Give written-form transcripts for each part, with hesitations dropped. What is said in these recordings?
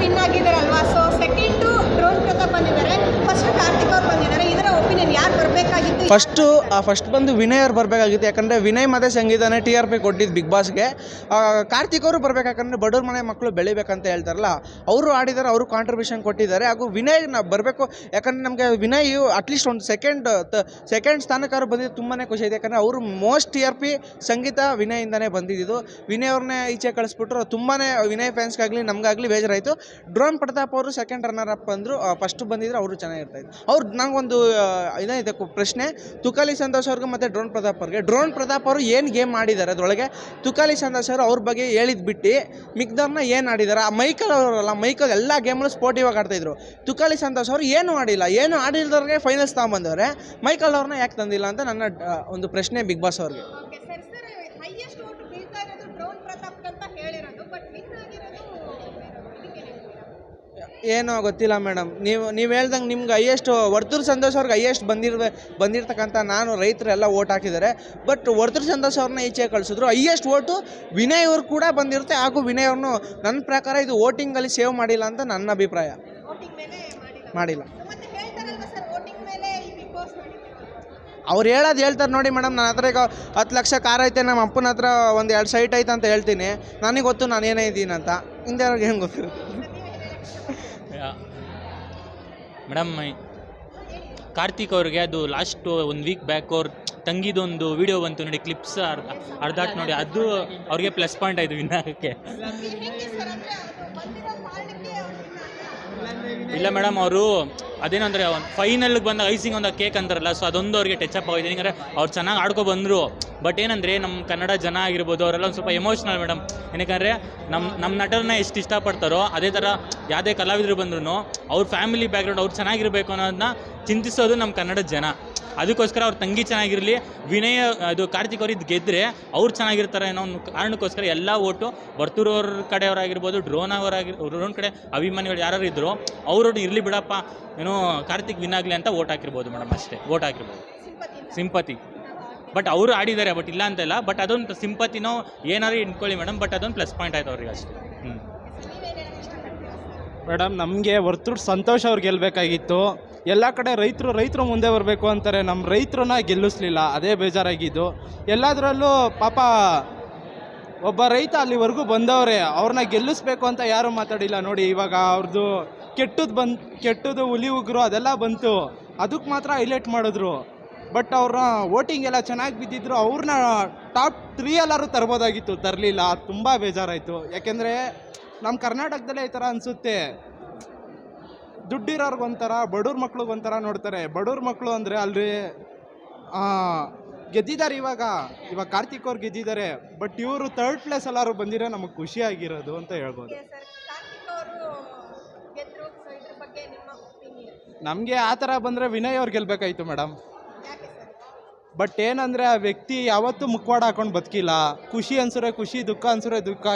Win ಆಗಿದ್ದಾರಲ್ವಾ, so second drone Prathap ಬಂದಿದ್ದಾರೆ, first Karthik ಅವ್ರು ಬಂದಿದ್ದಾರೆ. ಇದರ ಒಪಿನಿಯನ್ ಯಾರು ಬರಬೇಕಾಗಿತ್ತು? ಫಸ್ಟ್ ಬಂದು ವಿನಯ್ ಅವ್ರು ಬರಬೇಕಾಗಿತ್ತು. ಯಾಕಂದರೆ ವಿನಯ್ ಮತ್ತು ಸಂಗೀತನೇ TRP ಕೊಟ್ಟಿದ್ದು ಬಿಗ್ ಬಾಸ್ಗೆ. ಕಾರ್ತಿಕ್ ಅವರು ಬರಬೇಕು, ಯಾಕಂದರೆ ಬಡವ್ರ ಮನೆ ಮಕ್ಕಳು ಬೆಳಿಬೇಕಂತ ಹೇಳ್ತಾರಲ್ಲ, ಅವರು ಆಡಿದ್ದಾರೆ, ಅವರು ಕಾಂಟ್ರಿಬ್ಯೂಷನ್ ಕೊಟ್ಟಿದ್ದಾರೆ. ಹಾಗೂ ವಿನಯ್ ಬರಬೇಕು, ಯಾಕಂದರೆ ನಮಗೆ ವಿನಯ್ ಅಟ್ಲೀಸ್ಟ್ ಒಂದು ಸೆಕೆಂಡ್ ಸ್ಥಾನಕ್ಕಾದ್ರು ಬಂದಿದ್ದು ತುಂಬಾ ಖುಷಿ ಇದೆ. ಯಾಕಂದರೆ ಅವರು ಮೋಸ್ಟ್ TRP ಸಂಗೀತ ವಿನಯಿಂದ ಬಂದಿದ್ದು. ವಿನಯ್ ಅವ್ರನ್ನೇ ಈಚೆ ಕಳಿಸ್ಬಿಟ್ರು. ತುಂಬಾ ವಿನಯ್ ಫ್ಯಾನ್ಸ್ಗಾಗಲಿ ನಮಗಾಗಲಿ ಬೇಜಾರಾಯಿತು. ಡ್ರೋನ್ ಪ್ರತಾಪ್ ಅವರು ಸೆಕೆಂಡ್ ರನ್ನರ್ ಅಪ್ ಬಂದರು. ಫಸ್ಟ್ ಬಂದಿದ್ರು ಅವರು ಚೆನ್ನಾಗಿರ್ತಾಯಿದ್ರು. ಅವ್ರು ನಂಗೊಂದು ಇದಾಯಿತು ಪ್ರಶ್ನೆ, ತುಕಾಲಿ ಸಂತೋಷ್ ಅವ್ರಿಗೆ ಮತ್ತು ಡ್ರೋನ್ ಪ್ರತಾಪ್ ಅವರು ಏನು ಗೇಮ್ ಆಡಿದ್ದಾರೆ ಅದರೊಳಗೆ. ತುಕಾಲಿ ಸಂತೋಷ್ ಅವರು ಅವ್ರ ಬಗ್ಗೆ ಹೇಳಿದ್ ಬಿಟ್ಟು ಮಿಕ್ದವ್ರನ್ನ ಏನು ಆಡಿದ್ದಾರೆ. ಮೈಕಲ್ ಅವರಲ್ಲ, ಮೈಕಲ್ ಎಲ್ಲ ಗೇಮಲ್ಲೂ ಸ್ಪೋರ್ಟಿವ್ ಆಗಿ ಆಡ್ತಾಯಿದ್ರು. ತುಕಾಲಿ ಸಂತೋಷ್ ಅವರು ಏನು ಆಡಿಲ್ದವ್ರಿಗೆ ಫೈನಲ್ಸ್ ತಗೊಂಬಂದವ್ರೆ. ಮೈಕಲ್ ಅವ್ರನ್ನ ಯಾಕೆ ತಂದಿಲ್ಲ ಅಂತ ನನ್ನ ಒಂದು ಪ್ರಶ್ನೆ ಬಿಗ್ ಬಾಸ್ ಅವ್ರಿಗೆ. ಹೈಯೆಸ್ಟ್ ವೋಟ್ ಬೀಳ್ತಾ ಇರೋದು ಡ್ರೋನ್ ಪ್ರತಾಪ್ ಅಂತ ಹೇಳಿರೋದು, ಬಟ್ ವಿನ್ ಆಗಿರೋದು ಏನೋ ಗೊತ್ತಿಲ್ಲ ಮೇಡಮ್. ನೀವು ಹೇಳ್ದಂಗೆ ನಿಮ್ಗೆ ಹೈಯೆಸ್ಟ್ ವರ್ತೂರು ಸಂತೋಷ್ ಅವ್ರಿಗೆ ಹೈಯೆಸ್ಟ್ ಬಂದಿರ್ತಕ್ಕಂಥ ನಾನು ರೈತರೆಲ್ಲ ಓಟ್ ಹಾಕಿದ್ದಾರೆ. ಬಟ್ ವರ್ತೂರು ಸಂತೋಷ್ ಅವ್ರನ್ನ ಈಚೆ ಕಳಿಸಿದ್ರು. ಹೈಯೆಸ್ಟ್ ಓಟು ವಿನಯ್ ಅವ್ರು ಕೂಡ ಬಂದಿರುತ್ತೆ. ಹಾಗೂ ವಿನಯ್ ಅವ್ರನ್ನು ನನ್ನ ಪ್ರಕಾರ ಇದು ವೋಟಿಂಗಲ್ಲಿ ಸೇವ್ ಮಾಡಿಲ್ಲ ಅಂತ ನನ್ನ ಅಭಿಪ್ರಾಯ. ವೋಟಿಂಗ್ ಮೇಲೆ ಮಾಡಿಲ್ಲ. ಮತ್ತೆ ಹೇಳ್ತಾರಲ್ವಾ ಸರ್, ವೋಟಿಂಗ್ ಮೇಲೆ ಈ ಬಿಗ್ ಬಾಸ್ ಅವ್ರು ಹೇಳ್ತಾರೆ ನೋಡಿ ಮೇಡಮ್. ನನ್ನ ಹತ್ರ ಈಗ 10 ಲಕ್ಷ ಕಾರ್ ಐತೆ, ನಮ್ಮ ಅಪ್ಪನ ಹತ್ರ ಒಂದು 2 ಸೈಟ್ ಐತೆ ಅಂತ ಹೇಳ್ತೀನಿ. ನನಗೆ ಗೊತ್ತು ನಾನು ಏನೇ ಇದ್ದೀನಿ ಅಂತ. ಹಿಂದೆ ಅವ್ರಿಗೆ ಹೆಂಗೆ ಗೊತ್ತಿರುತ್ತೆ ಮೇಡಮ್? ಕಾರ್ತಿಕ್ ಅವ್ರಿಗೆ ಅದು ಲಾಸ್ಟ್ 1 ವೀಕ್ ಬ್ಯಾಕ್ ಅವ್ರ ತಂಗಿದೊಂದು ವಿಡಿಯೋ ಬಂತು ನೋಡಿ, ಕ್ಲಿಪ್ಸ್ ಅರ್ಧಾಟ್ ನೋಡಿ, ಅದು ಅವ್ರಿಗೆ ಪ್ಲಸ್ ಪಾಯಿಂಟ್ ಆಯಿತು ವಿನ್ ಆಗೋಕ್ಕೆ. ಇಲ್ಲ ಮೇಡಮ್, ಅವರು ಅದೇನಂದರೆ ಫೈನಲ್ಗೆ ಬಂದಾಗ ಐಸಿಂಗ್ ಒಂದು ಕೇಕ್ ಅಂತಾರಲ್ಲ, ಸೊ ಅದೊಂದು ಅವ್ರಿಗೆ ಟಚಪ್ ಆಗಿದೆ. ಏನಂದರೆ ಅವ್ರು ಚೆನ್ನಾಗಿ ಆಡ್ಕೊ ಬಂದರು. ಬಟ್ ಏನಂದರೆ ನಮ್ಮ ಕನ್ನಡ ಜನ ಆಗಿರ್ಬೋದು, ಅವರೆಲ್ಲ ಒಂದು ಸ್ವಲ್ಪ ಎಮೋಷ್ನಲ್ ಮೇಡಮ್. ಏನಕ್ಕೆ ನಮ್ಮ ನಟರನ್ನ ಎಷ್ಟು ಇಷ್ಟಪಡ್ತಾರೋ ಅದೇ ಥರ ಯಾವುದೇ ಕಲಾವಿದರು ಬಂದ್ರೂ ಅವ್ರ ಫ್ಯಾಮಿಲಿ ಬ್ಯಾಕ್ಗ್ರೌಂಡ್ ಅವ್ರು ಚೆನ್ನಾಗಿರಬೇಕು ಅನ್ನೋದನ್ನ ಚಿಂತಿಸೋದು ನಮ್ಮ ಕನ್ನಡ ಜನ. ಅದಕ್ಕೋಸ್ಕರ ಅವ್ರ ತಂಗಿ ಚೆನ್ನಾಗಿರಲಿ, ವಿನಯ್ ಅದು ಕಾರ್ತಿಕ್ ಅವ್ರು ಇದು ಗೆದ್ದರೆ ಅವ್ರು ಚೆನ್ನಾಗಿರ್ತಾರೆ ಅನ್ನೋ ಒಂದು ಕಾರಣಕ್ಕೋಸ್ಕರ ಎಲ್ಲ ಓಟು ವರ್ತೂರವ್ರ ಕಡೆಯವರಾಗಿರ್ಬೋದು, ಡ್ರೋನ್ ಕಡೆ ಅಭಿಮಾನಿಗಳು ಯಾರು ಇದ್ದರು ಅವರು ಇರಲಿ ಬಿಡಪ್ಪ, ಏನೋ ಕಾರ್ತಿಕ್ ವಿನ್ ಆಗಲಿ ಅಂತ ಓಟ್ ಹಾಕಿರ್ಬೋದು ಮೇಡಮ್. ಅಷ್ಟೇ ಓಟ್ ಹಾಕಿರ್ಬೋದು, ಸಿಂಪತಿ. ಬಟ್ ಅವರು ಆಡಿದ್ದಾರೆ, ಬಟ್ ಇಲ್ಲ ಅಂತೆಲ್ಲ. ಬಟ್ ಅದೊಂದು ಸಿಂಪತಿನೋ ಏನಾದ್ರು ಇಟ್ಕೊಳ್ಳಿ ಮೇಡಮ್, ಬಟ್ ಅದೊಂದು ಪ್ಲಸ್ ಪಾಯಿಂಟ್ ಆಯ್ತು ಅವ್ರಿಗೆ ಅಷ್ಟೇ. ಮೇಡಮ್, ನಮಗೆ ವರ್ತೂರು ಸಂತೋಷ್ ಅವ್ರು ಗೆಲ್ಲಬೇಕಾಗಿತ್ತು. ಎಲ್ಲ ಕಡೆ ರೈತರು ಮುಂದೆ ಬರಬೇಕು ಅಂತಾರೆ, ನಮ್ಮ ರೈತರನ್ನ ಗೆಲ್ಲಿಸ್ಲಿಲ್ಲ, ಅದೇ ಬೇಜಾರಾಗಿದ್ದು. ಎಲ್ಲದರಲ್ಲೂ ಪಾಪ ಒಬ್ಬ ರೈತ ಅಲ್ಲಿವರೆಗೂ ಬಂದವರೇ, ಅವ್ರನ್ನ ಗೆಲ್ಲಿಸ್ಬೇಕು ಅಂತ ಯಾರೂ ಮಾತಾಡಿಲ್ಲ ನೋಡಿ. ಇವಾಗ ಅವ್ರದ್ದು ಕೆಟ್ಟದ್ದು ಹುಲಿ ಉಗ್ರು ಅದೆಲ್ಲ ಬಂತು, ಅದಕ್ಕೆ ಮಾತ್ರ ಹೈಲೈಟ್ ಮಾಡಿದ್ರು. ಬಟ್ ಅವ್ರನ್ನ ವೋಟಿಂಗ್ ಎಲ್ಲ ಚೆನ್ನಾಗಿ ಬಿದ್ದಿದ್ರು, ಅವ್ರನ್ನ ಟಾಪ್ 3 ಎಲ್ಲರೂ ತರ್ಬೋದಾಗಿತ್ತು, ತರಲಿಲ್ಲ. ತುಂಬ ಬೇಜಾರಾಯಿತು. ಯಾಕೆಂದರೆ ನಮ್ಮ ಕರ್ನಾಟಕದಲ್ಲೇ ಈ ಥರ ಅನಿಸುತ್ತೆ, ದುಡ್ಡಿರೋರ್ಗೊಂಥರ, ಬಡವ್ರ ಮಕ್ಳಿಗೊಂಥರ ನೋಡ್ತಾರೆ. ಬಡವ್ರ ಮಕ್ಕಳು ಅಂದರೆ ಅಲ್ಲಿ ಗೆದ್ದಿದ್ದಾರೆ. ಇವಾಗ ಕಾರ್ತಿಕ್ ಅವ್ರು ಗೆದ್ದಿದ್ದಾರೆ, ಬಟ್ ಇವರು 3rd ಪ್ಲೇಸ್ ಎಲ್ಲರೂ ಬಂದಿರೋ ನಮಗೆ ಖುಷಿಯಾಗಿರೋದು ಅಂತ ಹೇಳ್ಬೋದು. ನಮಗೆ ಆ ಥರ ಬಂದರೆ ವಿನಯ್ ಅವ್ರು ಗೆಲ್ಲಬೇಕಾಯ್ತು ಮೇಡಮ್. ಬಟ್ ಏನಂದರೆ ಆ ವ್ಯಕ್ತಿ ಯಾವತ್ತೂ ಮುಖವಾಡ ಹಾಕೊಂಡು ಬದುಕಿಲ್ಲ. ಖುಷಿ ಅನ್ಸರೆ ಖುಷಿ, ದುಃಖ ಅನ್ಸರೆ ದುಃಖ,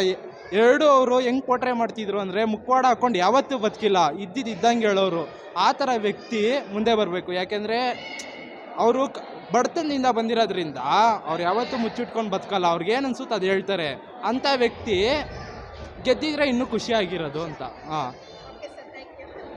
ಎರಡೂ ಅವರು ಹೆಂಗೆ ಪೋಟ್ರೆ ಮಾಡ್ತಿದ್ರು ಅಂದರೆ ಮುಖವಾಡ ಹಾಕೊಂಡು ಯಾವತ್ತೂ ಬದುಕಿಲ್ಲ, ಇದ್ದಂಗೆ ಹೇಳೋರು. ಆ ಥರ ವ್ಯಕ್ತಿ ಮುಂದೆ ಬರಬೇಕು. ಯಾಕೆಂದರೆ ಅವರು ಬಡತನದಿಂದ ಬಂದಿರೋದ್ರಿಂದ ಅವ್ರು ಯಾವತ್ತೂ ಮುಚ್ಚಿಟ್ಕೊಂಡು ಬದುಕಲ್ಲ, ಅವ್ರಿಗೇನು ಅನ್ಸುತ್ತೆ ಅದು ಹೇಳ್ತಾರೆ. ಅಂಥ ವ್ಯಕ್ತಿ ಗೆದ್ದಿದ್ರೆ ಇನ್ನೂ ಖುಷಿಯಾಗಿರೋದು ಅಂತ.